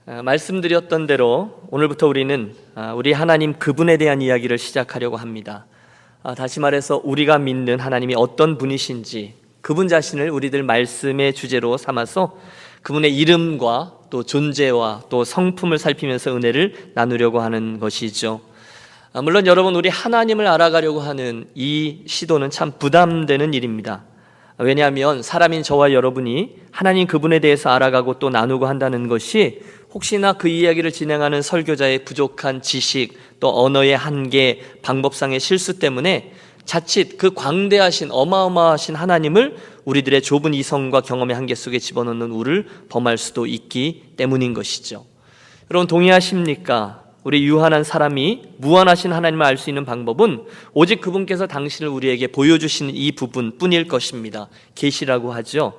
말씀드렸던 대로 오늘부터 우리는 우리 하나님 그분에 대한 이야기를 시작하려고 합니다. 다시 말해서 우리가 믿는 하나님이 어떤 분이신지 그분 자신을 우리들 말씀의 주제로 삼아서 그분의 이름과 또 존재와 또 성품을 살피면서 은혜를 나누려고 하는 것이죠. 물론 여러분, 우리 하나님을 알아가려고 하는 이 시도는 참 부담되는 일입니다. 왜냐하면 사람인 저와 여러분이 하나님 그분에 대해서 알아가고 또 나누고 한다는 것이 혹시나 그 이야기를 진행하는 설교자의 부족한 지식, 또 언어의 한계, 방법상의 실수 때문에 자칫 그 광대하신 어마어마하신 하나님을 우리들의 좁은 이성과 경험의 한계 속에 집어넣는 우를 범할 수도 있기 때문인 것이죠. 여러분, 동의하십니까? 우리 유한한 사람이 무한하신 하나님을 알 수 있는 방법은 오직 그분께서 당신을 우리에게 보여주시는 이 부분뿐일 것입니다. 계시라고 하죠.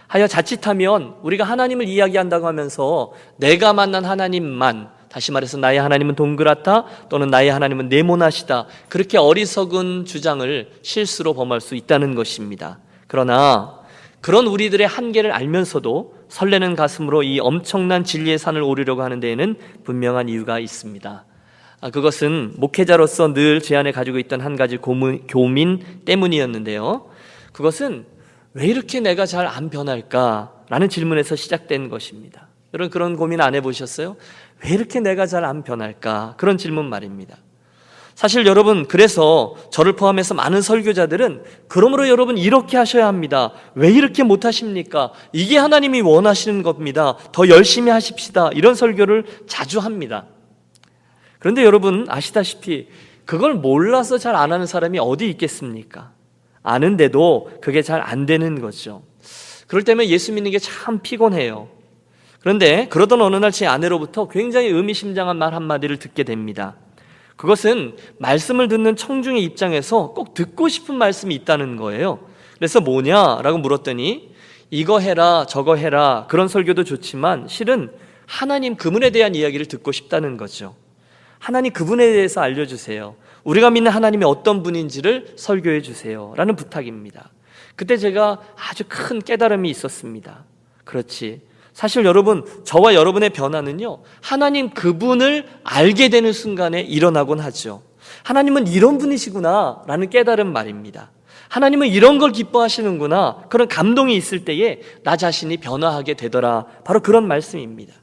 하여 자칫하면 우리가 하나님을 이야기한다고 하면서 내가 만난 하나님만, 다시 말해서 나의 하나님은 동그랗다 또는 나의 하나님은 네모나시다, 그렇게 어리석은 주장을 실수로 범할 수 있다는 것입니다. 그러나 그런 우리들의 한계를 알면서도 설레는 가슴으로 이 엄청난 진리의 산을 오르려고 하는 데에는 분명한 이유가 있습니다. 그것은 목회자로서 늘 제 안에 가지고 있던 한 가지 교민 때문이었는데요. 그것은 왜 이렇게 내가 잘 안 변할까? 라는 질문에서 시작된 것입니다. 여러분, 그런 고민 안 해보셨어요? 왜 이렇게 내가 잘 안 변할까? 그런 질문 말입니다. 사실 여러분, 그래서 저를 포함해서 많은 설교자들은 그러므로 여러분 이렇게 하셔야 합니다. 왜 이렇게 못하십니까? 이게 하나님이 원하시는 겁니다. 더 열심히 하십시다. 이런 설교를 자주 합니다. 그런데 여러분 아시다시피 그걸 몰라서 잘 안 하는 사람이 어디 있겠습니까? 아는데도 그게 잘 안 되는 거죠. 그럴 때면 예수 믿는 게 참 피곤해요. 그런데 그러던 어느 날 제 아내로부터 굉장히 의미심장한 말 한마디를 듣게 됩니다. 그것은 말씀을 듣는 청중의 입장에서 꼭 듣고 싶은 말씀이 있다는 거예요. 그래서 뭐냐라고 물었더니 이거 해라 저거 해라, 그런 설교도 좋지만 실은 하나님 그분에 대한 이야기를 듣고 싶다는 거죠. 하나님 그분에 대해서 알려주세요. 우리가 믿는 하나님이 어떤 분인지를 설교해 주세요 라는 부탁입니다. 그때 제가 아주 큰 깨달음이 있었습니다. 그렇지, 사실 여러분, 저와 여러분의 변화는요, 하나님 그분을 알게 되는 순간에 일어나곤 하죠. 하나님은 이런 분이시구나 라는 깨달은 말입니다. 하나님은 이런 걸 기뻐하시는구나, 그런 감동이 있을 때에 나 자신이 변화하게 되더라, 바로 그런 말씀입니다.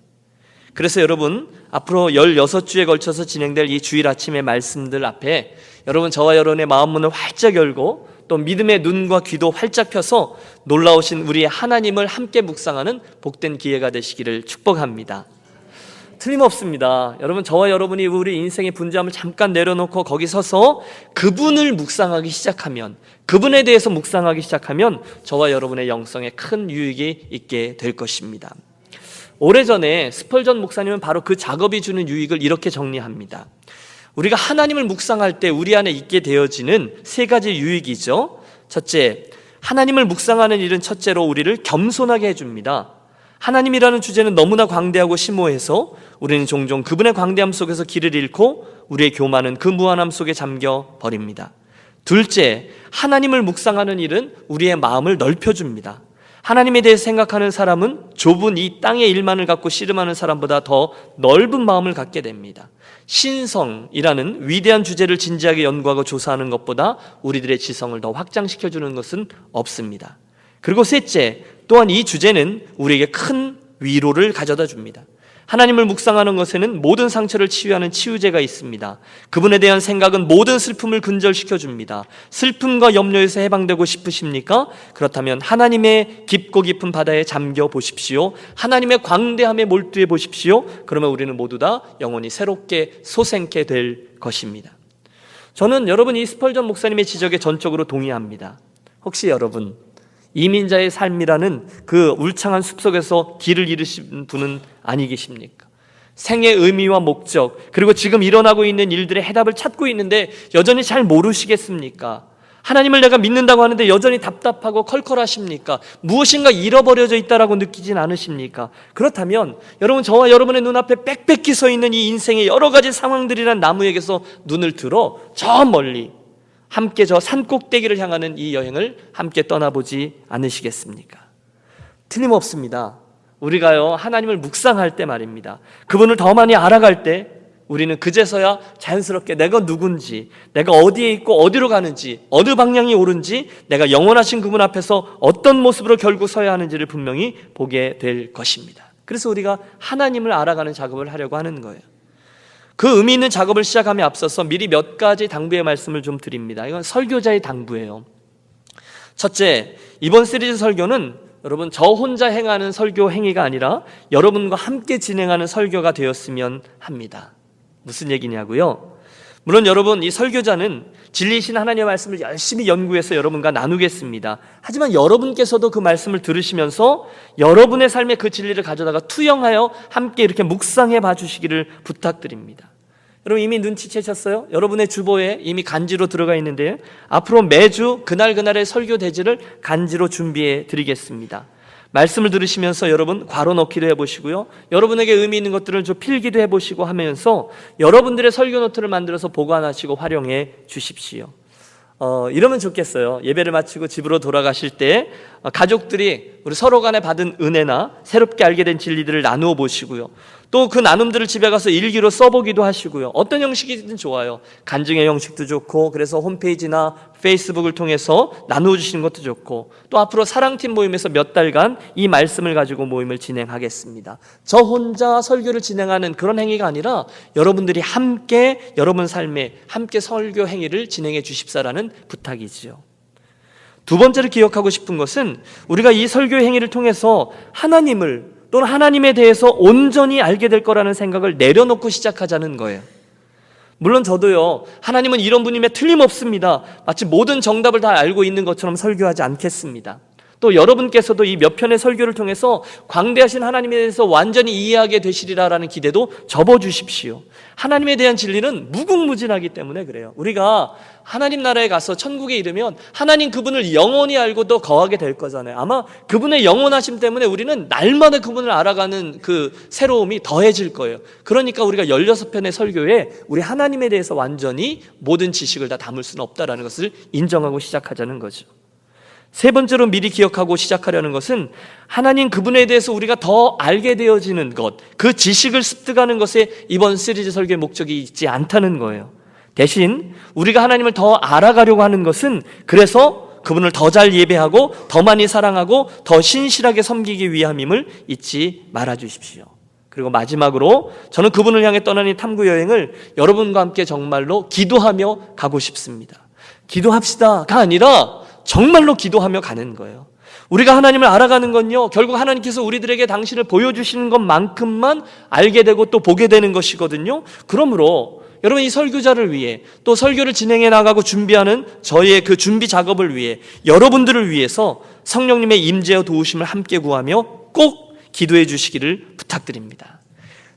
그래서 여러분, 앞으로 16주에 걸쳐서 진행될 이 주일 아침의 말씀들 앞에 여러분, 저와 여러분의 마음 문을 활짝 열고 또 믿음의 눈과 귀도 활짝 펴서 놀라우신 우리의 하나님을 함께 묵상하는 복된 기회가 되시기를 축복합니다. 틀림없습니다. 여러분, 저와 여러분이 우리 인생의 분주함을 잠깐 내려놓고 거기 서서 그분을 묵상하기 시작하면, 그분에 대해서 묵상하기 시작하면 저와 여러분의 영성에 큰 유익이 있게 될 것입니다. 오래전에 스펄전 목사님은 바로 그 작업이 주는 유익을 이렇게 정리합니다. 우리가 하나님을 묵상할 때 우리 안에 있게 되어지는 세 가지 유익이죠. 첫째, 하나님을 묵상하는 일은 첫째로 우리를 겸손하게 해줍니다. 하나님이라는 주제는 너무나 광대하고 심오해서 우리는 종종 그분의 광대함 속에서 길을 잃고 우리의 교만은 그 무한함 속에 잠겨 버립니다. 둘째, 하나님을 묵상하는 일은 우리의 마음을 넓혀줍니다. 하나님에 대해 생각하는 사람은 좁은 이 땅의 일만을 갖고 씨름하는 사람보다 더 넓은 마음을 갖게 됩니다. 신성이라는 위대한 주제를 진지하게 연구하고 조사하는 것보다 우리들의 지성을 더 확장시켜주는 것은 없습니다. 그리고 셋째, 또한 이 주제는 우리에게 큰 위로를 가져다 줍니다. 하나님을 묵상하는 것에는 모든 상처를 치유하는 치유제가 있습니다. 그분에 대한 생각은 모든 슬픔을 근절시켜줍니다. 슬픔과 염려에서 해방되고 싶으십니까? 그렇다면 하나님의 깊고 깊은 바다에 잠겨 보십시오. 하나님의 광대함에 몰두해 보십시오. 그러면 우리는 모두 다 영원히 새롭게 솟생케 될 것입니다. 저는 여러분 이 스펄전 목사님의 지적에 전적으로 동의합니다. 혹시 여러분 이민자의 삶이라는 그 울창한 숲속에서 길을 잃으신 분은 아니 계십니까? 생의 의미와 목적, 그리고 지금 일어나고 있는 일들의 해답을 찾고 있는데 여전히 잘 모르시겠습니까? 하나님을 내가 믿는다고 하는데 여전히 답답하고 컬컬하십니까? 무엇인가 잃어버려져 있다라고 느끼진 않으십니까? 그렇다면 여러분, 저와 여러분의 눈앞에 빽빽히 서 있는 이 인생의 여러 가지 상황들이란 나무에게서 눈을 들어 저 멀리 함께 저 산꼭대기를 향하는 이 여행을 함께 떠나보지 않으시겠습니까? 틀림없습니다. 우리가요 하나님을 묵상할 때 말입니다, 그분을 더 많이 알아갈 때 우리는 그제서야 자연스럽게 내가 누군지, 내가 어디에 있고 어디로 가는지, 어느 방향이 옳은지, 내가 영원하신 그분 앞에서 어떤 모습으로 결국 서야 하는지를 분명히 보게 될 것입니다. 그래서 우리가 하나님을 알아가는 작업을 하려고 하는 거예요. 그 의미 있는 작업을 시작함에 앞서서 미리 몇 가지 당부의 말씀을 좀 드립니다. 이건 설교자의 당부예요. 첫째, 이번 시리즈 설교는 여러분 저 혼자 행하는 설교 행위가 아니라 여러분과 함께 진행하는 설교가 되었으면 합니다. 무슨 얘기냐고요? 물론 여러분, 이 설교자는 진리이신 하나님의 말씀을 열심히 연구해서 여러분과 나누겠습니다. 하지만 여러분께서도 그 말씀을 들으시면서 여러분의 삶에 그 진리를 가져다가 투영하여 함께 이렇게 묵상해 봐 주시기를 부탁드립니다. 여러분 이미 눈치채셨어요? 여러분의 주보에 이미 간지로 들어가 있는데요, 앞으로 매주 그날그날의 설교 대지를 간지로 준비해 드리겠습니다. 말씀을 들으시면서 여러분 괄호 넣기도 해보시고요, 여러분에게 의미 있는 것들을 좀 필기도 해보시고 하면서 여러분들의 설교 노트를 만들어서 보관하시고 활용해 주십시오. 이러면 좋겠어요. 예배를 마치고 집으로 돌아가실 때 가족들이 우리 서로 간에 받은 은혜나 새롭게 알게 된 진리들을 나누어 보시고요, 또 그 나눔들을 집에 가서 일기로 써보기도 하시고요. 어떤 형식이든 좋아요. 간증의 형식도 좋고, 그래서 홈페이지나 페이스북을 통해서 나누어 주시는 것도 좋고, 또 앞으로 사랑팀 모임에서 몇 달간 이 말씀을 가지고 모임을 진행하겠습니다. 저 혼자 설교를 진행하는 그런 행위가 아니라 여러분들이 함께 여러분 삶에 함께 설교 행위를 진행해 주십사라는 부탁이지요. 두 번째로 기억하고 싶은 것은 우리가 이 설교 행위를 통해서 하나님을 또는 하나님에 대해서 온전히 알게 될 거라는 생각을 내려놓고 시작하자는 거예요. 물론 저도요, 하나님은 이런 분임에 틀림없습니다, 마치 모든 정답을 다 알고 있는 것처럼 설교하지 않겠습니다. 또 여러분께서도 이 몇 편의 설교를 통해서 광대하신 하나님에 대해서 완전히 이해하게 되시리라라는 기대도 접어주십시오. 하나님에 대한 진리는 무궁무진하기 때문에 그래요. 우리가 하나님 나라에 가서 천국에 이르면 하나님 그분을 영원히 알고 또 거하게 될 거잖아요. 아마 그분의 영원하심 때문에 우리는 날마다 그분을 알아가는 그 새로움이 더해질 거예요. 그러니까 우리가 16편의 설교에 우리 하나님에 대해서 완전히 모든 지식을 다 담을 수는 없다라는 것을 인정하고 시작하자는 거죠. 세 번째로 미리 기억하고 시작하려는 것은 하나님 그분에 대해서 우리가 더 알게 되어지는 것, 그 지식을 습득하는 것에 이번 시리즈 설교의 목적이 있지 않다는 거예요. 대신 우리가 하나님을 더 알아가려고 하는 것은 그래서 그분을 더 잘 예배하고 더 많이 사랑하고 더 신실하게 섬기기 위함임을 잊지 말아 주십시오. 그리고 마지막으로 저는 그분을 향해 떠나는 탐구 여행을 여러분과 함께 정말로 기도하며 가고 싶습니다. 기도합시다가 아니라 정말로 기도하며 가는 거예요. 우리가 하나님을 알아가는 건요, 결국 하나님께서 우리들에게 당신을 보여주시는 것만큼만 알게 되고 또 보게 되는 것이거든요. 그러므로 여러분 이 설교자를 위해 또 설교를 진행해 나가고 준비하는 저희의 그 준비 작업을 위해 여러분들을 위해서 성령님의 임재와 도우심을 함께 구하며 꼭 기도해 주시기를 부탁드립니다.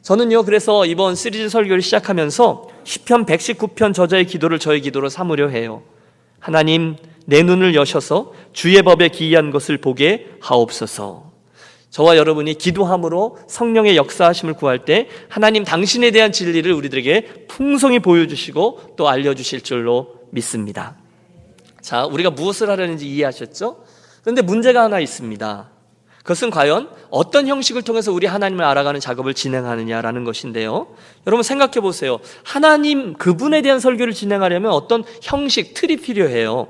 저는요, 그래서 이번 시리즈 설교를 시작하면서 시편 119편 저자의 기도를 저의 기도로 삼으려 해요. 하나님, 내 눈을 여셔서 주의 법에 기이한 것을 보게 하옵소서. 저와 여러분이 기도함으로 성령의 역사하심을 구할 때 하나님 당신에 대한 진리를 우리들에게 풍성히 보여주시고 또 알려주실 줄로 믿습니다. 자, 우리가 무엇을 하려는지 이해하셨죠? 그런데 문제가 하나 있습니다. 그것은 과연 어떤 형식을 통해서 우리 하나님을 알아가는 작업을 진행하느냐라는 것인데요, 여러분 생각해 보세요. 하나님 그분에 대한 설교를 진행하려면 어떤 형식, 틀이 필요해요.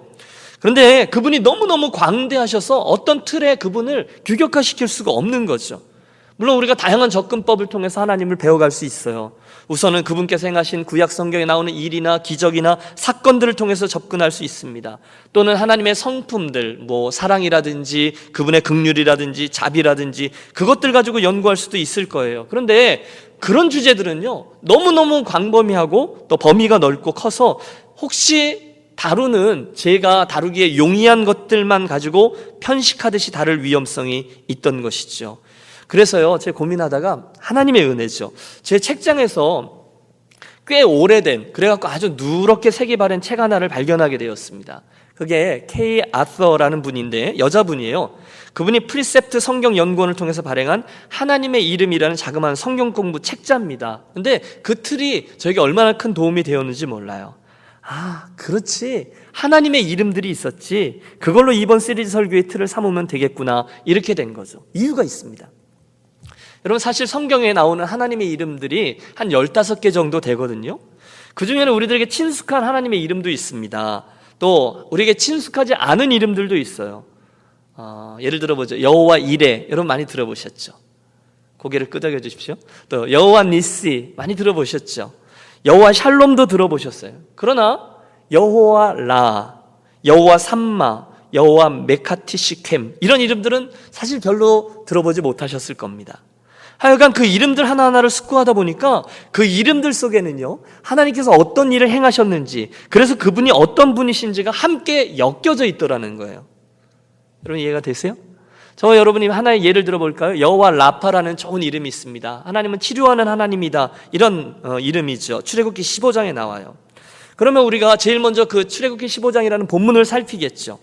그런데 그분이 너무너무 광대하셔서 어떤 틀에 그분을 규격화시킬 수가 없는 거죠. 물론 우리가 다양한 접근법을 통해서 하나님을 배워갈 수 있어요. 우선은 그분께서 행하신 구약 성경에 나오는 일이나 기적이나 사건들을 통해서 접근할 수 있습니다. 또는 하나님의 성품들, 사랑이라든지 그분의 긍휼이라든지 자비라든지 그것들 가지고 연구할 수도 있을 거예요. 그런데 그런 주제들은요, 너무너무 광범위하고 또 범위가 넓고 커서 혹시 다루는 제가 다루기에 용이한 것들만 가지고 편식하듯이 다룰 위험성이 있던 것이죠. 그래서요, 제가 고민하다가 하나님의 은혜죠, 제 책장에서 꽤 오래된, 그래갖고 아주 누렇게 색이 바른 책 하나를 발견하게 되었습니다. 그게 K. 아서라는 분인데 여자분이에요. 그분이 프리셉트 성경 연구원을 통해서 발행한 하나님의 이름이라는 자그마한 성경 공부 책자입니다. 근데 그 틀이 저에게 얼마나 큰 도움이 되었는지 몰라요. 아, 그렇지, 하나님의 이름들이 있었지, 그걸로 이번 시리즈 설교의 틀을 삼으면 되겠구나, 이렇게 된 거죠. 이유가 있습니다. 여러분 사실 성경에 나오는 하나님의 이름들이 한 15개 정도 되거든요. 그 중에는 우리들에게 친숙한 하나님의 이름도 있습니다. 또 우리에게 친숙하지 않은 이름들도 있어요. 예를 들어보죠. 여호와 이레, 여러분 많이 들어보셨죠? 고개를 끄덕여 주십시오. 또 여호와 니시 많이 들어보셨죠? 여호와 샬롬도 들어보셨어요. 그러나 여호와 라, 여호와 삼마, 여호와 메카티시켐 이런 이름들은 사실 별로 들어보지 못하셨을 겁니다. 하여간 그 이름들 하나하나를 숙고하다 보니까 그 이름들 속에는요, 하나님께서 어떤 일을 행하셨는지, 그래서 그분이 어떤 분이신지가 함께 엮여져 있더라는 거예요. 여러분 이해가 되세요? 저와 여러분이 하나의 예를 들어볼까요? 여호와 라파라는 좋은 이름이 있습니다. 하나님은 치료하는 하나님이다, 이런 이름이죠. 출애굽기 15장에 나와요. 그러면 우리가 제일 먼저 그 출애굽기 15장이라는 본문을 살피겠죠.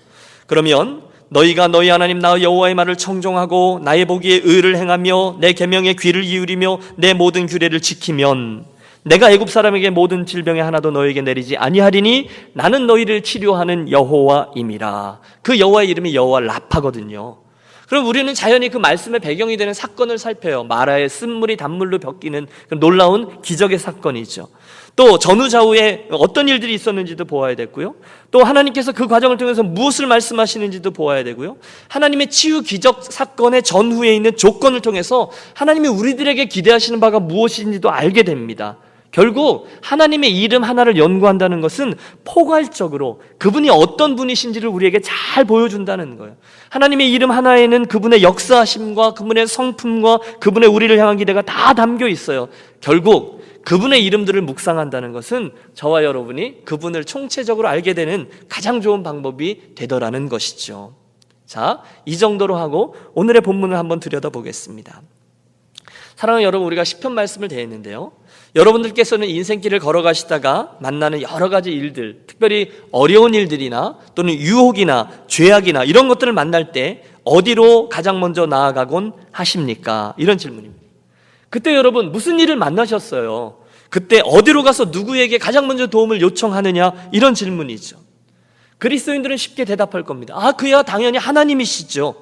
그러면 너희가 너희 하나님 나 여호와의 말을 청종하고 나의 보기에 의를 행하며 내 계명에 귀를 기울이며 내 모든 규례를 지키면 내가 애굽 사람에게 모든 질병의 하나도 너희에게 내리지 아니하리니 나는 너희를 치료하는 여호와임이라. 그 여호와의 이름이 여호와 라파거든요. 그럼 우리는 자연히 그 말씀의 배경이 되는 사건을 살펴요. 마라의 쓴물이 단물로 벽기는 놀라운 기적의 사건이죠. 또 전후좌우에 어떤 일들이 있었는지도 보아야 됐고요. 또 하나님께서 그 과정을 통해서 무엇을 말씀하시는지도 보아야 되고요. 하나님의 치유 기적 사건의 전후에 있는 조건을 통해서 하나님이 우리들에게 기대하시는 바가 무엇인지도 알게 됩니다. 결국 하나님의 이름 하나를 연구한다는 것은 포괄적으로 그분이 어떤 분이신지를 우리에게 잘 보여준다는 거예요. 하나님의 이름 하나에는 그분의 역사하심과 그분의 성품과 그분의 우리를 향한 기대가 다 담겨 있어요. 결국 그분의 이름들을 묵상한다는 것은 저와 여러분이 그분을 총체적으로 알게 되는 가장 좋은 방법이 되더라는 것이죠. 자, 이 정도로 하고 오늘의 본문을 한번 들여다보겠습니다. 사랑하는 여러분, 우리가 시편 말씀을 대했는데요, 여러분들께서는 인생길을 걸어가시다가 만나는 여러 가지 일들, 특별히 어려운 일들이나 또는 유혹이나 죄악이나 이런 것들을 만날 때 어디로 가장 먼저 나아가곤 하십니까? 이런 질문입니다. 그때 여러분 무슨 일을 만나셨어요? 그때 어디로 가서 누구에게 가장 먼저 도움을 요청하느냐? 이런 질문이죠. 그리스도인들은 쉽게 대답할 겁니다. 그야 당연히 하나님이시죠.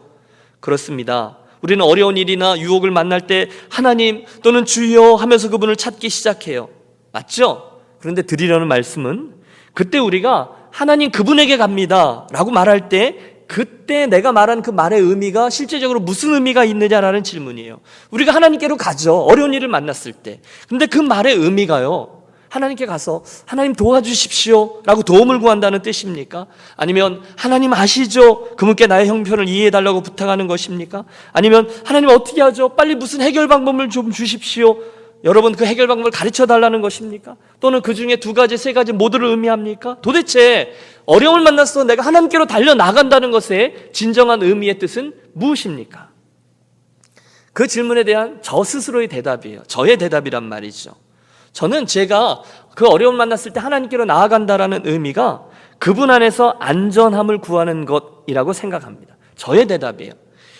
그렇습니다. 우리는 어려운 일이나 유혹을 만날 때 하나님 또는 주여 하면서 그분을 찾기 시작해요. 맞죠? 그런데 드리려는 말씀은 그때 우리가 하나님 그분에게 갑니다 라고 말할 때 그때 내가 말한 그 말의 의미가 실제적으로 무슨 의미가 있느냐라는 질문이에요. 우리가 하나님께로 가죠. 어려운 일을 만났을 때. 그런데 그 말의 의미가요, 하나님께 가서 하나님 도와주십시오 라고 도움을 구한다는 뜻입니까? 아니면 하나님 아시죠? 그분께 나의 형편을 이해해달라고 부탁하는 것입니까? 아니면 하나님 어떻게 하죠? 빨리 무슨 해결 방법을 좀 주십시오. 여러분 그 해결 방법을 가르쳐달라는 것입니까? 또는 그 중에 2가지, 3가지 모두를 의미합니까? 도대체 어려움을 만났어 내가 하나님께로 달려나간다는 것의 진정한 의미의 뜻은 무엇입니까? 그 질문에 대한 저 스스로의 대답이에요. 저의 대답이란 말이죠. 저는 제가 그 어려움을 만났을 때 하나님께로 나아간다라는 의미가 그분 안에서 안전함을 구하는 것이라고 생각합니다. 저의 대답이에요.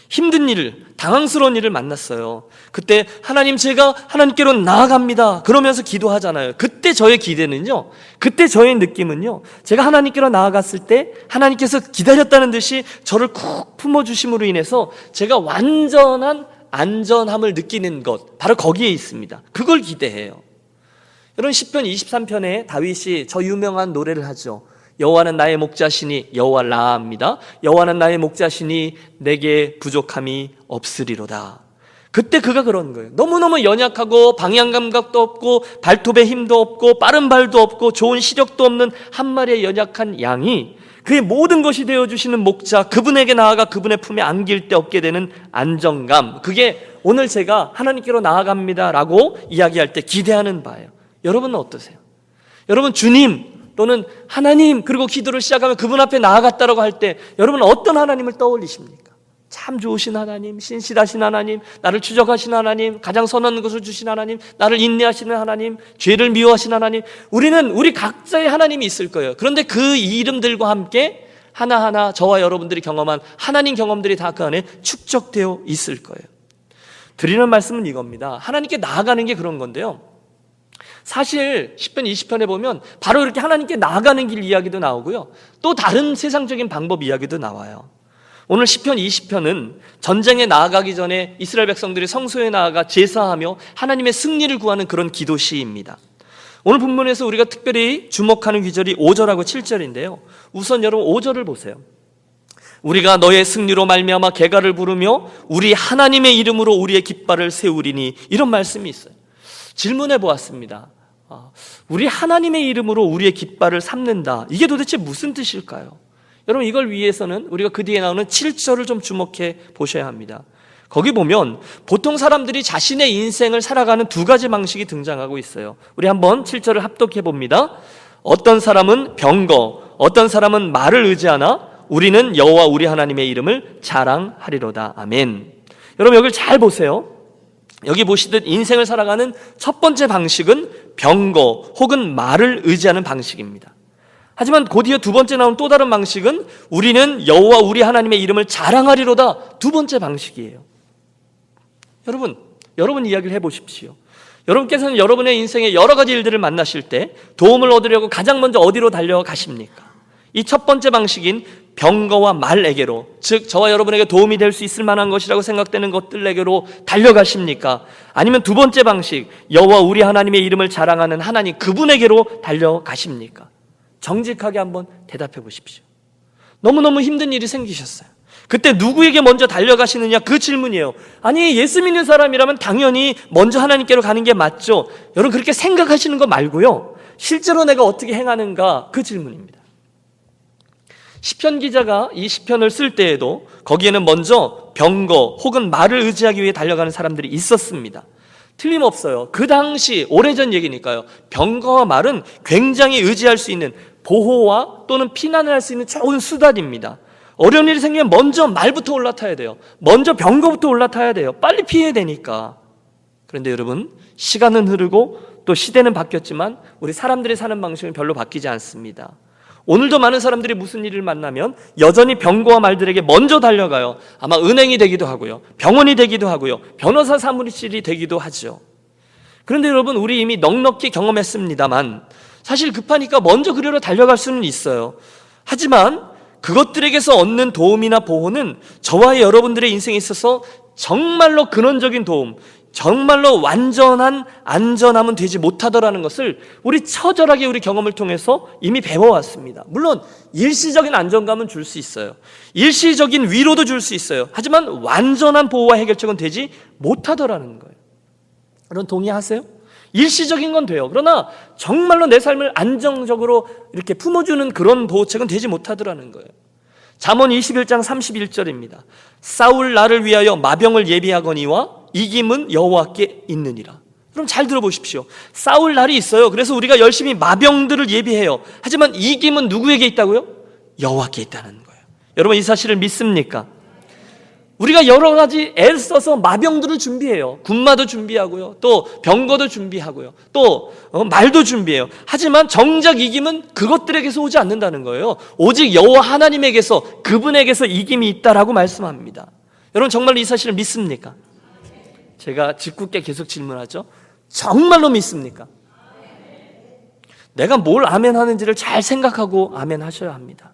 힘든 일, 당황스러운 일을 만났어요. 그때 하나님 제가 하나님께로 나아갑니다 그러면서 기도하잖아요. 그때 저의 기대는요, 그때 저의 느낌은요, 제가 하나님께로 나아갔을 때 하나님께서 기다렸다는 듯이 저를 쿡 품어주심으로 인해서 제가 완전한 안전함을 느끼는 것, 바로 거기에 있습니다. 그걸 기대해요. 여러분 시편 23편에 다윗이 저 유명한 노래를 하죠. 여호와는 나의 목자시니, 여호와 라합니다. 여호와는 나의 목자시니 내게 부족함이 없으리로다. 그때 그가 그런 거예요. 너무너무 연약하고 방향 감각도 없고 발톱에 힘도 없고 빠른 발도 없고 좋은 시력도 없는 한 마리의 연약한 양이 그의 모든 것이 되어주시는 목자, 그분에게 나아가 그분의 품에 안길 때 얻게 되는 안정감, 그게 오늘 제가 하나님께로 나아갑니다 라고 이야기할 때 기대하는 바예요. 여러분은 어떠세요? 여러분 주님 또는 하나님 그리고 기도를 시작하면 그분 앞에 나아갔다라고 할 때 여러분은 어떤 하나님을 떠올리십니까? 참 좋으신 하나님, 신실하신 하나님, 나를 추적하신 하나님, 가장 선한 것을 주신 하나님, 나를 인내하시는 하나님, 죄를 미워하신 하나님. 우리는 우리 각자의 하나님이 있을 거예요. 그런데 그 이름들과 함께 하나하나 저와 여러분들이 경험한 하나님 경험들이 다 그 안에 축적되어 있을 거예요. 드리는 말씀은 이겁니다. 하나님께 나아가는 게 그런 건데요, 사실 10편 20편에 보면 바로 이렇게 하나님께 나아가는 길 이야기도 나오고요, 또 다른 세상적인 방법 이야기도 나와요. 오늘 시편 20편은 전쟁에 나아가기 전에 이스라엘 백성들이 성소에 나아가 제사하며 하나님의 승리를 구하는 그런 기도 시입니다. 오늘 본문에서 우리가 특별히 주목하는 구절이 5절하고 7절인데요. 우선 여러분 5절을 보세요. 우리가 너의 승리로 말미암아 개가를 부르며 우리 하나님의 이름으로 우리의 깃발을 세우리니, 이런 말씀이 있어요. 질문해 보았습니다. 우리 하나님의 이름으로 우리의 깃발을 삼는다, 이게 도대체 무슨 뜻일까요? 여러분, 이걸 위해서는 우리가 그 뒤에 나오는 7절을 좀 주목해 보셔야 합니다. 거기 보면 보통 사람들이 자신의 인생을 살아가는 두 가지 방식이 등장하고 있어요. 우리 한번 7절을 합독해 봅니다. 어떤 사람은 병거, 어떤 사람은 말을 의지하나 우리는 여호와 우리 하나님의 이름을 자랑하리로다. 아멘. 여러분, 여기를 잘 보세요. 여기 보시듯 인생을 살아가는 첫 번째 방식은 병거 혹은 말을 의지하는 방식입니다. 하지만 곧이어 두 번째 나온 또 다른 방식은 우리는 여호와 우리 하나님의 이름을 자랑하리로다, 두 번째 방식이에요. 여러분 이야기를 해보십시오. 여러분께서는 여러분의 인생에 여러 가지 일들을 만나실 때 도움을 얻으려고 가장 먼저 어디로 달려가십니까? 이 첫 번째 방식인 병거와 말에게로, 즉 저와 여러분에게 도움이 될 수 있을 만한 것이라고 생각되는 것들에게로 달려가십니까? 아니면 두 번째 방식, 여호와 우리 하나님의 이름을 자랑하는 하나님 그분에게로 달려가십니까? 정직하게 한번 대답해 보십시오. 너무너무 힘든 일이 생기셨어요. 그때 누구에게 먼저 달려가시느냐, 그 질문이에요. 아니, 예수 믿는 사람이라면 당연히 먼저 하나님께로 가는 게 맞죠. 여러분, 그렇게 생각하시는 거 말고요, 실제로 내가 어떻게 행하는가, 그 질문입니다. 시편 기자가 이 시편을 쓸 때에도 거기에는 먼저 병거 혹은 말을 의지하기 위해 달려가는 사람들이 있었습니다. 틀림없어요. 그 당시, 오래전 얘기니까요, 병거와 말은 굉장히 의지할 수 있는, 보호와 또는 피난을 할 수 있는 좋은 수단입니다. 어려운 일이 생기면 먼저 말부터 올라타야 돼요. 먼저 병거부터 올라타야 돼요. 빨리 피해야 되니까. 그런데 여러분, 시간은 흐르고 또 시대는 바뀌었지만 우리 사람들이 사는 방식은 별로 바뀌지 않습니다. 오늘도 많은 사람들이 무슨 일을 만나면 여전히 병거와 말들에게 먼저 달려가요. 아마 은행이 되기도 하고요, 병원이 되기도 하고요, 변호사 사무실이 되기도 하죠. 그런데 여러분, 우리 이미 넉넉히 경험했습니다만 사실 급하니까 먼저 그리로 달려갈 수는 있어요. 하지만 그것들에게서 얻는 도움이나 보호는 저와 여러분들의 인생에 있어서 정말로 근원적인 도움, 정말로 완전한 안전함은 되지 못하더라는 것을 우리 처절하게 우리 경험을 통해서 이미 배워왔습니다. 물론 일시적인 안정감은 줄 수 있어요. 일시적인 위로도 줄 수 있어요. 하지만 완전한 보호와 해결책은 되지 못하더라는 거예요. 여러분, 동의하세요? 일시적인 건 돼요. 그러나 정말로 내 삶을 안정적으로 이렇게 품어주는 그런 보호책은 되지 못하더라는 거예요. 잠언 21장 31절입니다. 싸울 날을 위하여 마병을 예비하거니와 이김은 여호와께 있느니라. 그럼 잘 들어보십시오. 싸울 날이 있어요. 그래서 우리가 열심히 마병들을 예비해요. 하지만 이김은 누구에게 있다고요? 여호와께 있다는 거예요. 여러분, 이 사실을 믿습니까? 우리가 여러 가지 애를 써서 마병들을 준비해요. 군마도 준비하고요, 또 병거도 준비하고요, 또 말도 준비해요. 하지만 정작 이김은 그것들에게서 오지 않는다는 거예요. 오직 여호와 하나님에게서, 그분에게서 이김이 있다라고 말씀합니다. 여러분, 정말로 이 사실을 믿습니까? 제가 짓궂게 계속 질문하죠. 정말로 믿습니까? 내가 뭘 아멘 하는지를 잘 생각하고 아멘 하셔야 합니다.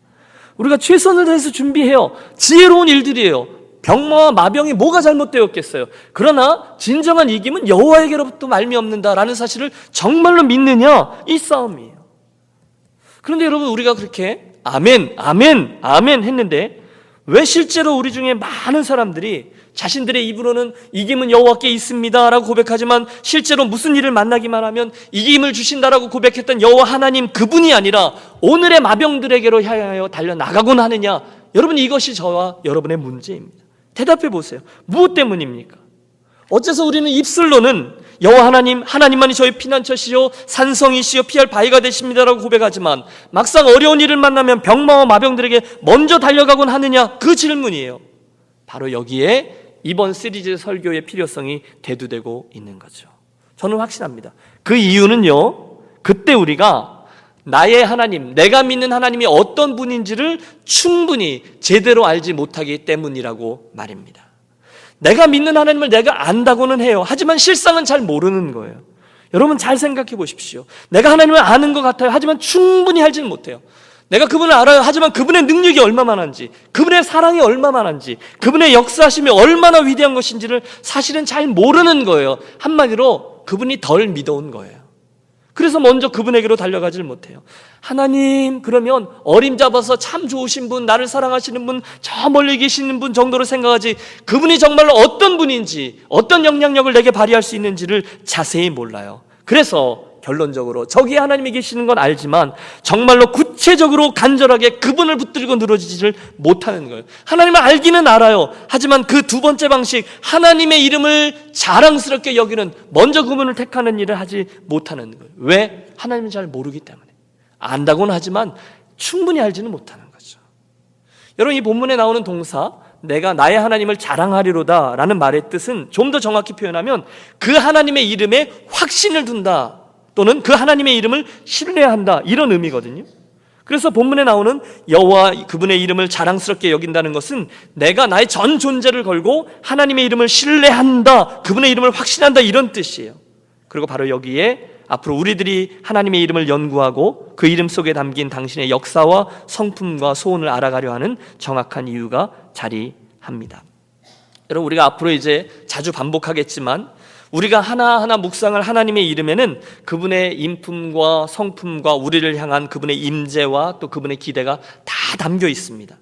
우리가 최선을 다해서 준비해요. 지혜로운 일들이에요. 병마와 마병이 뭐가 잘못되었겠어요? 그러나 진정한 이김은 여호와에게로부터 말미암는다라는 사실을 정말로 믿느냐, 이 싸움이에요. 그런데 여러분, 우리가 그렇게 아멘, 아멘, 아멘 했는데 왜 실제로 우리 중에 많은 사람들이 자신들의 입으로는 이김은 여호와께 있습니다라고 고백하지만 실제로 무슨 일을 만나기만 하면 이김을 주신다라고 고백했던 여호와 하나님 그분이 아니라 오늘의 마병들에게로 향하여 달려나가곤 하느냐? 여러분, 이것이 저와 여러분의 문제입니다. 대답해 보세요. 무엇 때문입니까? 어째서 우리는 입술로는 여호와 하나님만이 저희 피난처시요 산성이시요 피할 바위가 되십니다라고 고백하지만 막상 어려운 일을 만나면 병마와 마병들에게 먼저 달려가곤 하느냐? 그 질문이에요. 바로 여기에 이번 시리즈 설교의 필요성이 대두되고 있는 거죠. 저는 확신합니다. 그 이유는요, 그때 우리가 나의 하나님, 내가 믿는 하나님이 어떤 분인지를 충분히 제대로 알지 못하기 때문이라고 말입니다. 내가 믿는 하나님을 내가 안다고는 해요. 하지만 실상은 잘 모르는 거예요. 여러분, 잘 생각해 보십시오. 내가 하나님을 아는 것 같아요. 하지만 충분히 알지는 못해요. 내가 그분을 알아요. 하지만 그분의 능력이 얼마만한지, 그분의 사랑이 얼마만한지, 그분의 역사하심이 얼마나 위대한 것인지를 사실은 잘 모르는 거예요. 한마디로 그분이 덜 믿어온 거예요. 그래서 먼저 그분에게로 달려가질 못해요. 하나님, 그러면 어림잡아서 참 좋으신 분, 나를 사랑하시는 분, 저 멀리 계시는 분 정도로 생각하지, 그분이 정말로 어떤 분인지, 어떤 영향력을 내게 발휘할 수 있는지를 자세히 몰라요. 그래서 결론적으로 저기 하나님이 계시는 건 알지만 정말로 구체적으로 간절하게 그분을 붙들고 늘어지지를 못하는 거예요. 하나님을 알기는 알아요. 하지만 그 두 번째 방식, 하나님의 이름을 자랑스럽게 여기는, 먼저 그분을 택하는 일을 하지 못하는 거예요. 왜? 하나님을 잘 모르기 때문에. 안다고는 하지만 충분히 알지는 못하는 거죠. 여러분, 이 본문에 나오는 동사, 내가 나의 하나님을 자랑하리로다 라는 말의 뜻은 좀 더 정확히 표현하면 그 하나님의 이름에 확신을 둔다, 또는 그 하나님의 이름을 신뢰한다, 이런 의미거든요. 그래서 본문에 나오는 여호와 그분의 이름을 자랑스럽게 여긴다는 것은 내가 나의 전 존재를 걸고 하나님의 이름을 신뢰한다, 그분의 이름을 확신한다, 이런 뜻이에요. 그리고 바로 여기에 앞으로 우리들이 하나님의 이름을 연구하고 그 이름 속에 담긴 당신의 역사와 성품과 소원을 알아가려 하는 정확한 이유가 자리합니다. 여러분, 우리가 앞으로 이제 자주 반복하겠지만 우리가 하나하나 묵상할 하나님의 이름에는 그분의 인품과 성품과 우리를 향한 그분의 임재와 또 그분의 기대가 다 담겨 있습니다.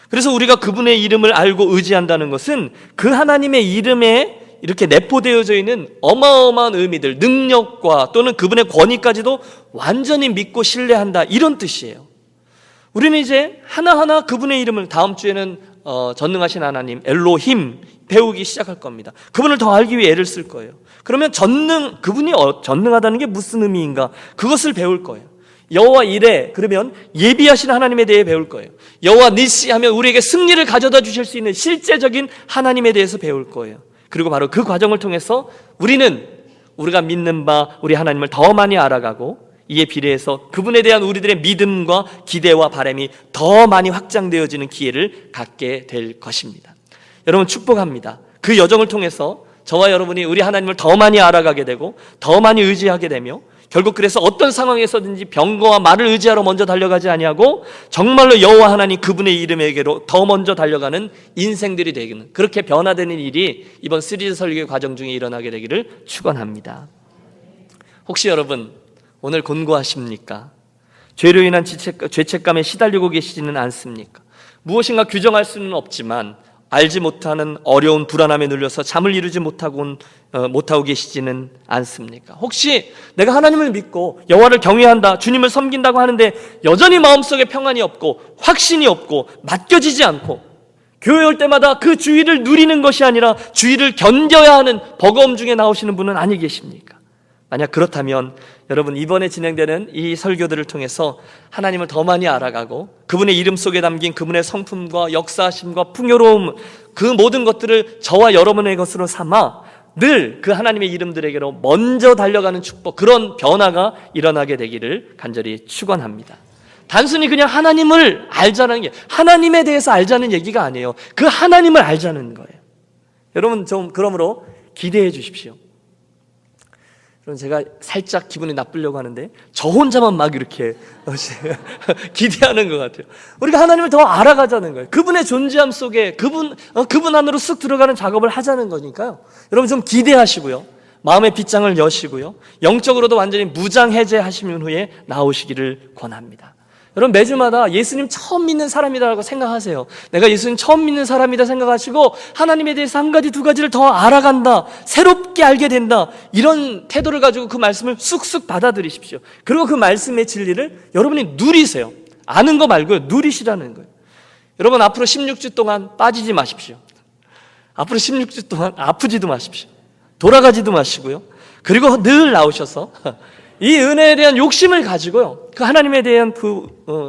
그래서 우리가 그분의 이름을 알고 의지한다는 것은 그 하나님의 이름에 이렇게 내포되어져 있는 어마어마한 의미들, 능력과 또는 그분의 권위까지도 완전히 믿고 신뢰한다, 이런 뜻이에요. 우리는 이제 하나하나 그분의 이름을 다음 주에는 전능하신 하나님 엘로힘 배우기 시작할 겁니다. 그분을 더 알기 위해 애를 쓸 거예요. 그러면 그분이 전능하다는 게 무슨 의미인가, 그것을 배울 거예요. 여호와 이레, 그러면 예비하신 하나님에 대해 배울 거예요. 여호와 니시 하면 우리에게 승리를 가져다 주실 수 있는 실제적인 하나님에 대해서 배울 거예요. 그리고 바로 그 과정을 통해서 우리가 믿는 바 우리 하나님을 더 많이 알아가고, 이에 비례해서 그분에 대한 우리들의 믿음과 기대와 바람이 더 많이 확장되어지는 기회를 갖게 될 것입니다. 여러분, 축복합니다. 그 여정을 통해서 저와 여러분이 우리 하나님을 더 많이 알아가게 되고 더 많이 의지하게 되며, 결국 그래서 어떤 상황에서든지 병거와 말을 의지하러 먼저 달려가지 아니하고 정말로 여호와 하나님 그분의 이름에게로 더 먼저 달려가는 인생들이 되기는, 그렇게 변화되는 일이 이번 시리즈 설교 과정 중에 일어나게 되기를 축원합니다. 혹시 여러분 오늘 곤고하십니까? 죄로 인한 죄책감에 시달리고 계시지는 않습니까? 무엇인가 규정할 수는 없지만 알지 못하는 어려운 불안함에 눌려서 잠을 이루지 못하고 계시지는 않습니까? 혹시 내가 하나님을 믿고 여호와를 경외한다, 주님을 섬긴다고 하는데 여전히 마음속에 평안이 없고 확신이 없고 맡겨지지 않고 교회 올 때마다 그 주의를 누리는 것이 아니라 주의를 견뎌야 하는 버거움 중에 나오시는 분은 아니 계십니까? 만약 그렇다면 여러분, 이번에 진행되는 이 설교들을 통해서 하나님을 더 많이 알아가고 그분의 이름 속에 담긴 그분의 성품과 역사하심과 풍요로움, 그 모든 것들을 저와 여러분의 것으로 삼아 늘 그 하나님의 이름들에게로 먼저 달려가는 축복, 그런 변화가 일어나게 되기를 간절히 축원합니다. 단순히 그냥 하나님을 알자는 게, 하나님에 대해서 알자는 얘기가 아니에요. 그 하나님을 알자는 거예요. 여러분, 좀 그러므로 기대해 주십시오. 제가 살짝 기분이 나쁘려고 하는데 저 혼자만 막 이렇게 기대하는 것 같아요. 우리가 하나님을 더 알아가자는 거예요. 그분의 존재함 속에 그분 안으로 쓱 들어가는 작업을 하자는 거니까요. 여러분 좀 기대하시고요, 마음의 빗장을 여시고요, 영적으로도 완전히 무장해제하시는 후에 나오시기를 권합니다. 여러분, 매주마다 예수님 처음 믿는 사람이다라고 생각하세요. 내가 예수님 처음 믿는 사람이다 생각하시고 하나님에 대해서 한 가지 두 가지를 더 알아간다, 새롭게 알게 된다, 이런 태도를 가지고 그 말씀을 쑥쑥 받아들이십시오. 그리고 그 말씀의 진리를 여러분이 누리세요. 아는 거 말고요, 누리시라는 거예요. 여러분, 앞으로 16주 동안 빠지지 마십시오. 앞으로 16주 동안 아프지도 마십시오. 돌아가지도 마시고요. 그리고 늘 나오셔서 이 은혜에 대한 욕심을 가지고요, 그 하나님에 대한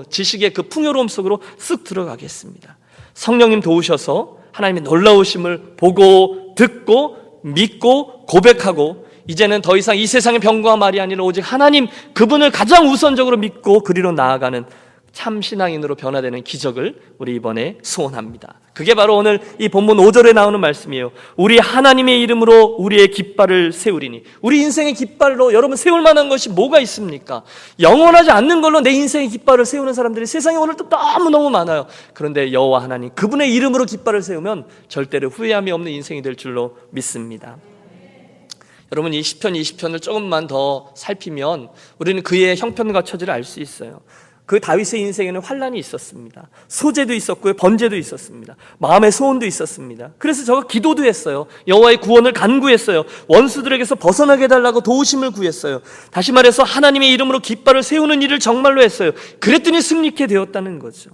지식의 그 풍요로움 속으로 쓱 들어가겠습니다. 성령님 도우셔서 하나님의 놀라우심을 보고 듣고 믿고 고백하고, 이제는 더 이상 이 세상의 병과 말이 아니라 오직 하나님 그분을 가장 우선적으로 믿고 그리로 나아가는 참 신앙인으로 변화되는 기적을 우리 이번에 소원합니다. 그게 바로 오늘 이 본문 5절에 나오는 말씀이에요. 우리 하나님의 이름으로 우리의 깃발을 세우리니. 우리 인생의 깃발로 여러분 세울 만한 것이 뭐가 있습니까? 영원하지 않는 걸로 내 인생의 깃발을 세우는 사람들이 세상에 오늘도 너무너무 많아요. 그런데 여호와 하나님 그분의 이름으로 깃발을 세우면 절대로 후회함이 없는 인생이 될 줄로 믿습니다. 여러분 이 시편 20편을 조금만 더 살피면 우리는 그의 형편과 처지를 알 수 있어요. 그 다윗의 인생에는 환난이 있었습니다. 소재도 있었고요, 번제도 있었습니다. 마음의 소원도 있었습니다. 그래서 저가 기도도 했어요. 여호와의 구원을 간구했어요. 원수들에게서 벗어나게 해달라고 도우심을 구했어요. 다시 말해서 하나님의 이름으로 깃발을 세우는 일을 정말로 했어요. 그랬더니 승리케 되었다는 거죠.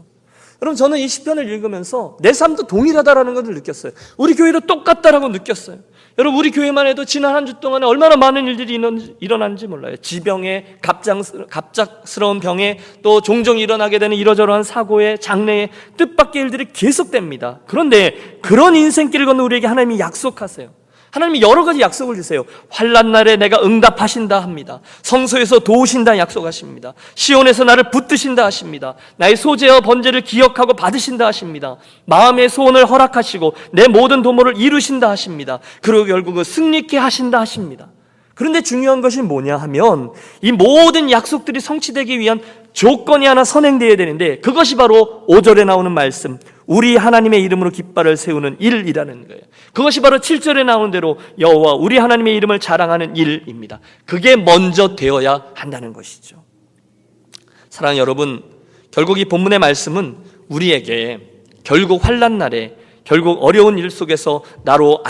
여러분 저는 이 시편을 읽으면서 내 삶도 동일하다라는 것을 느꼈어요. 우리 교회도 똑같다라고 느꼈어요. 여러분 우리 교회만 해도 지난 한 주 동안에 얼마나 많은 일들이 일어났는지 몰라요. 지병에, 갑작스러운 병에, 또 종종 일어나게 되는 이러저러한 사고에, 장래에 뜻밖의 일들이 계속됩니다. 그런데 그런 인생길을 걷는 우리에게 하나님이 약속하세요. 하나님이 여러 가지 약속을 주세요. 환난 날에 내가 응답하신다 합니다. 성소에서 도우신다 약속하십니다. 시온에서 나를 붙드신다 하십니다. 나의 소재와 번제를 기억하고 받으신다 하십니다. 마음의 소원을 허락하시고 내 모든 도모를 이루신다 하십니다. 그리고 결국은 승리케 하신다 하십니다. 그런데 중요한 것이 뭐냐 하면 이 모든 약속들이 성취되기 위한 조건이 하나 선행되어야 되는데 그것이 바로 5절에 나오는 말씀, 우리 하나님의 이름으로 깃발을 세우는 일이라는 거예요. 그것이 바로 7절에 나오는 대로 여호와 우리 하나님의 이름을 자랑하는 일입니다. 그게 먼저 되어야 한다는 것이죠. 사랑하는 여러분, 결국 이 본문의 말씀은 우리에게 결국 환난 날에 결국 어려운 일 속에서 나로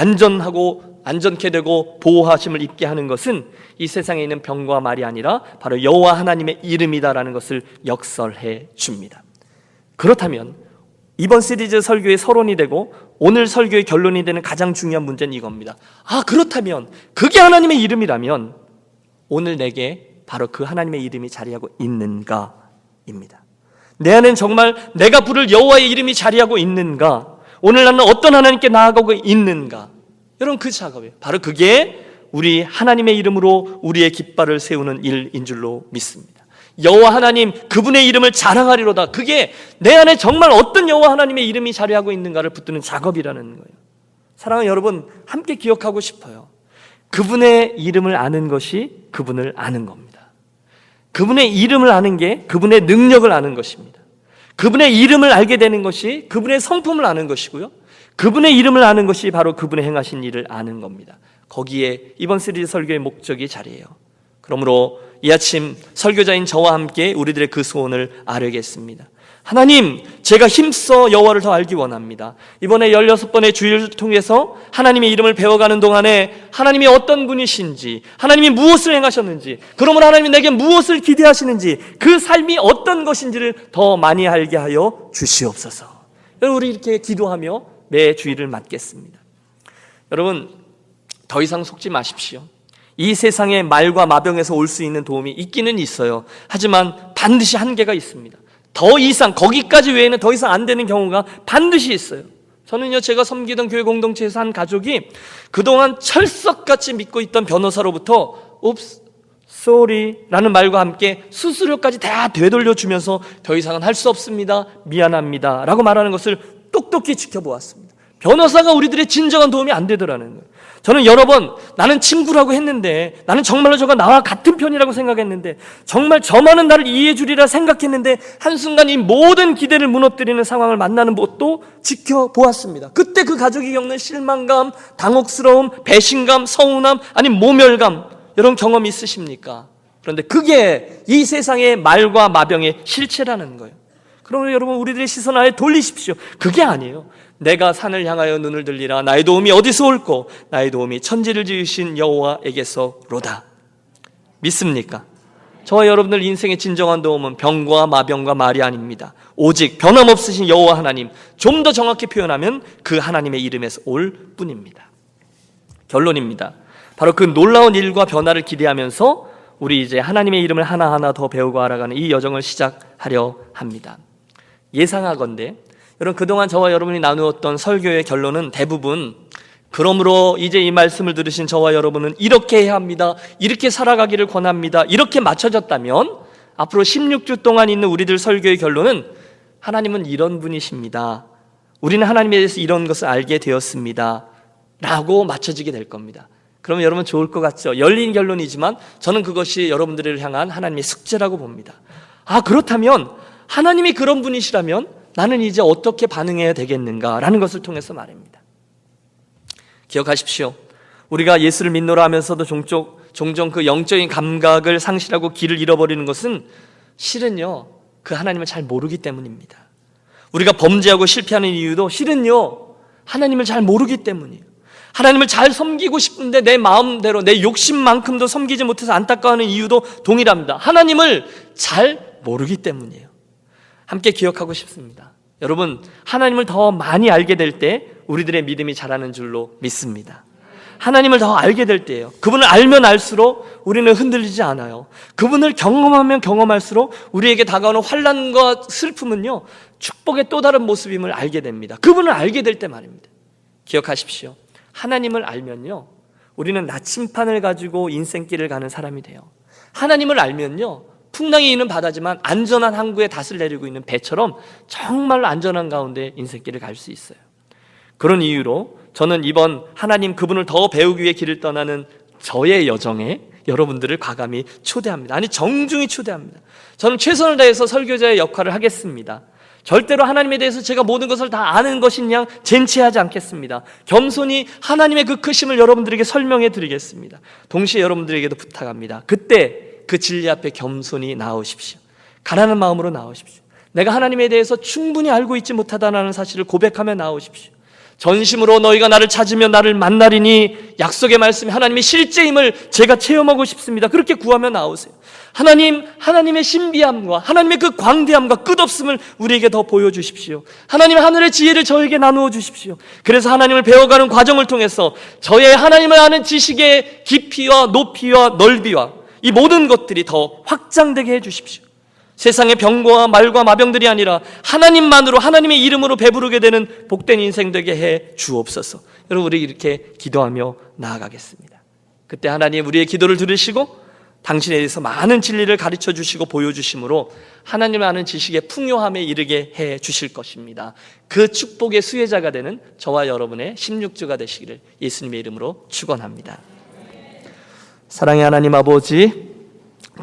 안전케 되고 보호하심을 입게 하는 것은 이 세상에 있는 병과 말이 아니라 바로 여호와 하나님의 이름이다라는 것을 역설해 줍니다. 그렇다면 이번 시리즈 설교의 서론이 되고 오늘 설교의 결론이 되는 가장 중요한 문제는 이겁니다. 그렇다면 그게 하나님의 이름이라면 오늘 내게 바로 그 하나님의 이름이 자리하고 있는가입니다. 내 안엔 정말 내가 부를 여호와의 이름이 자리하고 있는가? 오늘 나는 어떤 하나님께 나아가고 있는가? 여러분 그 작업이에요. 바로 그게 우리 하나님의 이름으로 우리의 깃발을 세우는 일인 줄로 믿습니다. 여호와 하나님 그분의 이름을 자랑하리로다. 그게 내 안에 정말 어떤 여호와 하나님의 이름이 자리하고 있는가를 붙드는 작업이라는 거예요. 사랑하는 여러분, 함께 기억하고 싶어요. 그분의 이름을 아는 것이 그분을 아는 겁니다. 그분의 이름을 아는 게 그분의 능력을 아는 것입니다. 그분의 이름을 알게 되는 것이 그분의 성품을 아는 것이고요, 그분의 이름을 아는 것이 바로 그분의 행하신 일을 아는 겁니다. 거기에 이번 시리즈 설교의 목적이 자리해요. 그러므로 이 아침 설교자인 저와 함께 우리들의 그 소원을 아뢰겠습니다. 하나님, 제가 힘써 여호와를 더 알기 원합니다. 이번에 16번의 주일을 통해서 하나님의 이름을 배워가는 동안에 하나님이 어떤 분이신지, 하나님이 무엇을 행하셨는지, 그러므로 하나님이 내게 무엇을 기대하시는지, 그 삶이 어떤 것인지를 더 많이 알게 하여 주시옵소서. 여러분 우리 이렇게 기도하며 매 주일을 맞겠습니다. 여러분 더 이상 속지 마십시오. 이 세상에 말과 마병에서 올 수 있는 도움이 있기는 있어요. 하지만 반드시 한계가 있습니다. 더 이상 거기까지 외에는 더 이상 안 되는 경우가 반드시 있어요. 저는요 제가 섬기던 교회 공동체에서 한 가족이 그동안 철석같이 믿고 있던 변호사로부터 옵스 sorry라는 말과 함께 수수료까지 다 되돌려주면서 더 이상은 할 수 없습니다, 미안합니다 라고 말하는 것을 똑똑히 지켜보았습니다. 변호사가 우리들의 진정한 도움이 안 되더라는 거예요. 저는 여러 번 나는 친구라고 했는데, 나는 정말로 저가 나와 같은 편이라고 생각했는데, 정말 저만은 나를 이해해 주리라 생각했는데 한순간 이 모든 기대를 무너뜨리는 상황을 만나는 것도 지켜보았습니다. 그때 그 가족이 겪는 실망감, 당혹스러움, 배신감, 서운함, 아니 모멸감, 여러분 경험 있으십니까? 그런데 그게 이 세상의 말과 마병의 실체라는 거예요. 그러면 여러분 우리들의 시선 아예 돌리십시오. 그게 아니에요. 내가 산을 향하여 눈을 들리라. 나의 도움이 어디서 올꼬? 나의 도움이 천지를 지으신 여호와에게서로다. 믿습니까? 저와 여러분들 인생의 진정한 도움은 병과 마병과 말이 아닙니다. 오직 변함없으신 여호와 하나님, 좀 더 정확히 표현하면 그 하나님의 이름에서 올 뿐입니다. 결론입니다. 바로 그 놀라운 일과 변화를 기대하면서 우리 이제 하나님의 이름을 하나하나 더 배우고 알아가는 이 여정을 시작하려 합니다. 예상하건대 여러분 그동안 저와 여러분이 나누었던 설교의 결론은 대부분 그러므로 이제 이 말씀을 들으신 저와 여러분은 이렇게 해야 합니다, 이렇게 살아가기를 권합니다, 이렇게 맞춰졌다면 앞으로 16주 동안 있는 우리들 설교의 결론은 하나님은 이런 분이십니다. 우리는 하나님에 대해서 이런 것을 알게 되었습니다. 라고 맞춰지게 될 겁니다. 그러면 여러분 좋을 것 같죠? 열린 결론이지만 저는 그것이 여러분들을 향한 하나님의 숙제라고 봅니다. 그렇다면 하나님이 그런 분이시라면 나는 이제 어떻게 반응해야 되겠는가라는 것을 통해서 말입니다. 기억하십시오. 우리가 예수를 믿노라 하면서도 종종 그 영적인 감각을 상실하고 길을 잃어버리는 것은 실은요, 그 하나님을 잘 모르기 때문입니다. 우리가 범죄하고 실패하는 이유도 실은요, 하나님을 잘 모르기 때문이에요. 하나님을 잘 섬기고 싶은데 내 마음대로 내 욕심만큼도 섬기지 못해서 안타까워하는 이유도 동일합니다. 하나님을 잘 모르기 때문이에요. 함께 기억하고 싶습니다. 여러분, 하나님을 더 많이 알게 될 때 우리들의 믿음이 자라는 줄로 믿습니다. 하나님을 더 알게 될 때예요. 그분을 알면 알수록 우리는 흔들리지 않아요. 그분을 경험하면 경험할수록 우리에게 다가오는 환난과 슬픔은요, 축복의 또 다른 모습임을 알게 됩니다. 그분을 알게 될 때 말입니다. 기억하십시오. 하나님을 알면요, 우리는 나침판을 가지고 인생길을 가는 사람이 돼요. 하나님을 알면요, 풍랑이 있는 바다지만 안전한 항구에 닷을 내리고 있는 배처럼 정말로 안전한 가운데 인생길을 갈 수 있어요. 그런 이유로 저는 이번 하나님 그분을 더 배우기 위해 길을 떠나는 저의 여정에 여러분들을 과감히 초대합니다. 아니, 정중히 초대합니다. 저는 최선을 다해서 설교자의 역할을 하겠습니다. 절대로 하나님에 대해서 제가 모든 것을 다 아는 것인 양 젠치하지 않겠습니다. 겸손히 하나님의 그 크심을 여러분들에게 설명해 드리겠습니다. 동시에 여러분들에게도 부탁합니다. 그때 그 진리 앞에 겸손히 나오십시오. 가난한 마음으로 나오십시오. 내가 하나님에 대해서 충분히 알고 있지 못하다는 사실을 고백하며 나오십시오. 전심으로 너희가 나를 찾으며 나를 만나리니 약속의 말씀이 하나님의 실제임을 제가 체험하고 싶습니다. 그렇게 구하며 나오세요. 하나님의 신비함과 하나님의 그 광대함과 끝없음을 우리에게 더 보여주십시오. 하나님 하늘의 지혜를 저에게 나누어 주십시오. 그래서 하나님을 배워가는 과정을 통해서 저의 하나님을 아는 지식의 깊이와 높이와 넓이와 이 모든 것들이 더 확장되게 해주십시오. 세상의 병과 말과 마병들이 아니라 하나님만으로, 하나님의 이름으로 배부르게 되는 복된 인생 되게 해 주옵소서. 여러분, 우리 이렇게 기도하며 나아가겠습니다. 그때 하나님 우리의 기도를 들으시고 당신에 대해서 많은 진리를 가르쳐 주시고 보여주심으로 하나님을 아는 지식의 풍요함에 이르게 해 주실 것입니다. 그 축복의 수혜자가 되는 저와 여러분의 16주가 되시기를 예수님의 이름으로 축원합니다. 사랑의 하나님 아버지,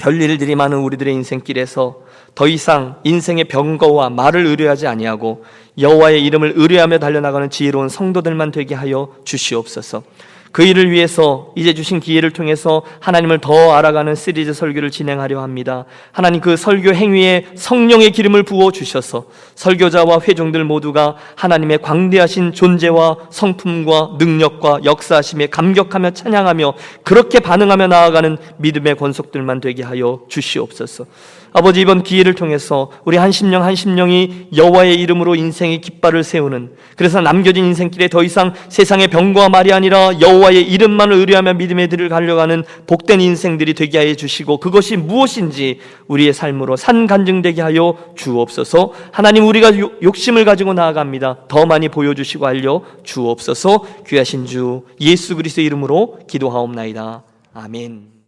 별일들이 많은 우리들의 인생길에서 더 이상 인생의 병거와 말을 의뢰하지 아니하고 여호와의 이름을 의뢰하며 달려나가는 지혜로운 성도들만 되게 하여 주시옵소서. 그 일을 위해서 이제 주신 기회를 통해서 하나님을 더 알아가는 시리즈 설교를 진행하려 합니다. 하나님 그 설교 행위에 성령의 기름을 부어 주셔서 설교자와 회중들 모두가 하나님의 광대하신 존재와 성품과 능력과 역사하심에 감격하며 찬양하며 그렇게 반응하며 나아가는 믿음의 권속들만 되게 하여 주시옵소서. 아버지, 이번 기회를 통해서 우리 한 심령이 여호와의 이름으로 인생의 깃발을 세우는, 그래서 남겨진 인생길에 더 이상 세상의 병과 말이 아니라 여호와의 이름만을 의뢰하며 믿음의 길을 가려가는 복된 인생들이 되게 하여 주시고 그것이 무엇인지 우리의 삶으로 산간증되게 하여 주옵소서. 하나님, 우리가 욕심을 가지고 나아갑니다. 더 많이 보여주시고 알려 주옵소서. 귀하신 주 예수 그리스도의 이름으로 기도하옵나이다. 아멘.